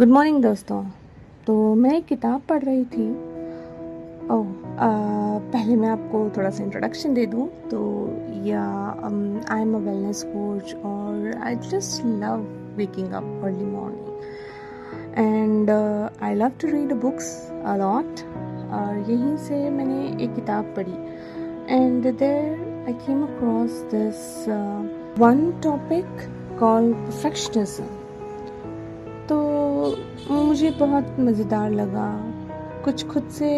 Good morning दोस्तों। तो मैं एक किताब पढ़ रही थी। पहले मैं आपको थोड़ा सा इंट्रोडक्शन दे दूँ तो या I am a wellness coach और I just love waking up early morning and I love to read books a lot. और यहीं से मैंने एक किताब पढ़ी and there I came across this one topic called perfectionism. तो मुझे बहुत मज़ेदार लगा, कुछ खुद से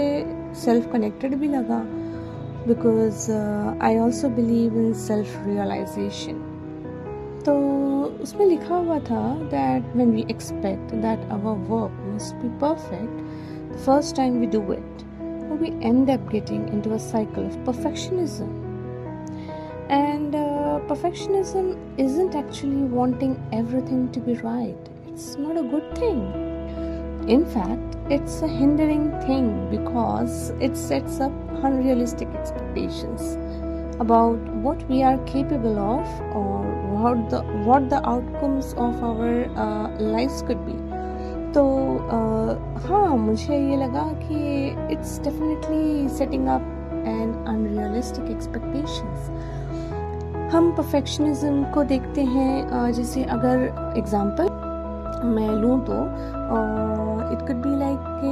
सेल्फ कनेक्टेड भी लगा because I also believe in self realisation. तो उसमें लिखा हुआ था that when we expect that our work must be perfect the first time we do it we end up getting into a cycle of perfectionism. And perfectionism isn't actually wanting everything to be right. It's not a good thing. In fact, it's a hindering thing because it sets up unrealistic expectations about what we are capable of or what the outcomes of our lives could be. तो हाँ, मुझे ये लगा कि it's definitely setting up an unrealistic expectations. हम perfectionism को देखते हैं, जैसे अगर एग्जांपल मैं लूँ तो इट कुड बी लाइक कि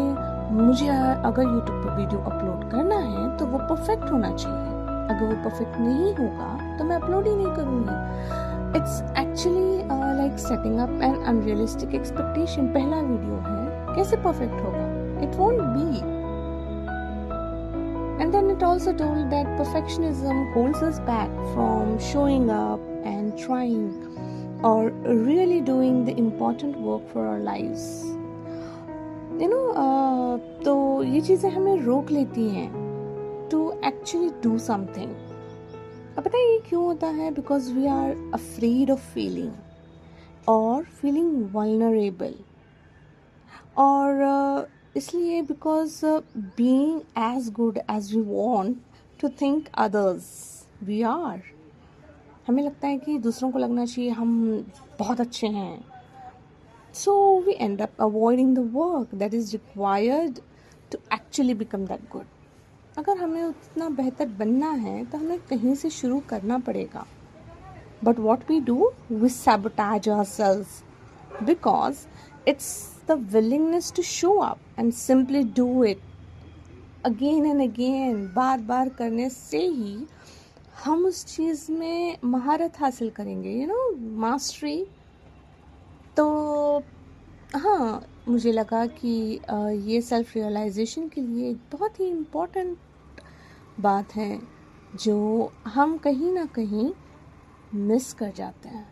मुझे अगर यूट्यूब पर वीडियो अपलोड करना है तो वो परफेक्ट होना चाहिए। अगर वो परफेक्ट नहीं होगा तो मैं अपलोड ही नहीं करूँगी। It's actually like setting up an unrealistic expectation. पहला वीडियो है, कैसे परफेक्ट होगा? It won't be. And then it also told that perfectionism holds us back from showing up and trying or really doing the important work for our lives. तो ये चीज़ें हमें रोक लेती हैं to actually do something. अब पता है ये क्यों होता है? Because we are afraid of failing or feeling vulnerable और इसलिए because being as good as we want to think others we are, हमें लगता है कि दूसरों को लगना चाहिए हम बहुत अच्छे हैं। So we end up avoiding the work that is required to actually become that good. अगर हमें उतना बेहतर बनना है तो हमें कहीं से शुरू करना पड़ेगा। But what we do, we sabotage ourselves because it's the willingness to show up and simply do it again and again, बार बार करने से ही हम उस चीज़ में महारत हासिल करेंगे, मास्टरी। तो हाँ, मुझे लगा कि ये सेल्फ रियलाइजेशन के लिए बहुत ही इम्पोर्टेंट बात है जो हम कहीं ना कहीं मिस कर जाते हैं।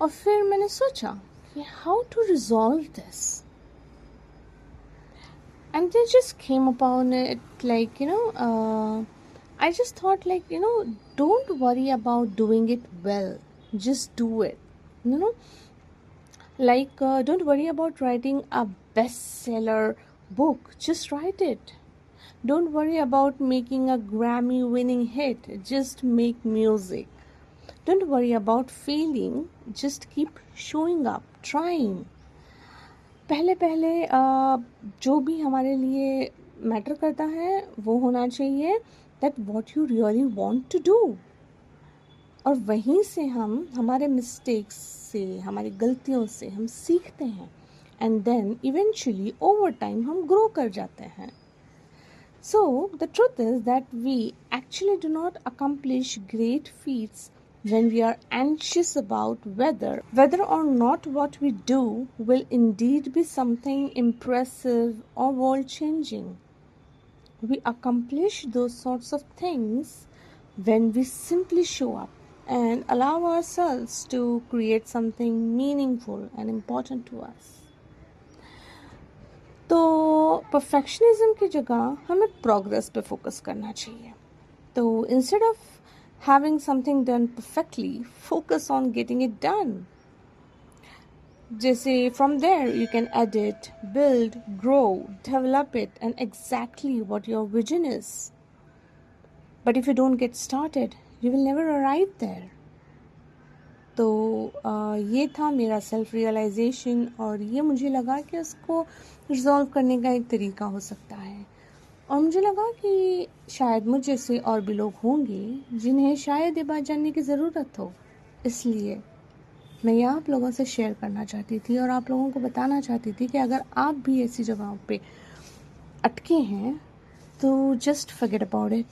और फिर मैंने सोचा कि how to resolve this, and they just came upon it like I just thought like don't worry about doing it well, just do it. Like don't worry about writing a bestseller book, just write it. Don't worry about making a Grammy winning hit, just make music. Don't worry about failing, just keep showing up, trying. पहले जो भी हमारे लिए matter करता है वो होना चाहिए that what you really want to do. और वहीं से हम हमारे मिस्टेक्स से, हमारी गलतियों से हम सीखते हैं and then eventually over time हम ग्रो कर जाते हैं। So the truth is that we actually do not accomplish great feats when we are anxious about whether or not what we do will indeed be something impressive or world changing. We accomplish those sorts of things when we simply show up and allow ourselves to create something meaningful and important to us. तो perfectionism की जगह हमें progress पे focus करना चाहिए। तो instead of having something done perfectly, focus on getting it done. जैसे from there you can edit, build, grow, develop it and exactly what your vision is. But if you don't get started, you will never arrive there. तो ये था मेरा self realisation, और ये मुझे लगा कि उसको रिजॉल्व करने का एक तरीका हो सकता है। और मुझे लगा कि शायद मुझ जैसे और भी लोग होंगे जिन्हें शायद ये बात जानने की ज़रूरत हो, इसलिए मैं ये आप लोगों से शेयर करना चाहती थी और आप लोगों को बताना चाहती थी कि अगर आप भी ऐसी जगहों पे अटके हैं तो just forget about it,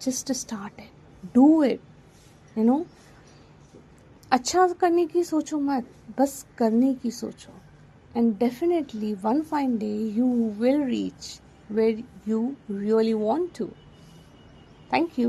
just start it, do it, you know. अच्छा करने की सोचो मत, बस करने की सोचो, and definitely one fine day you will reach where you really want to. Thank you.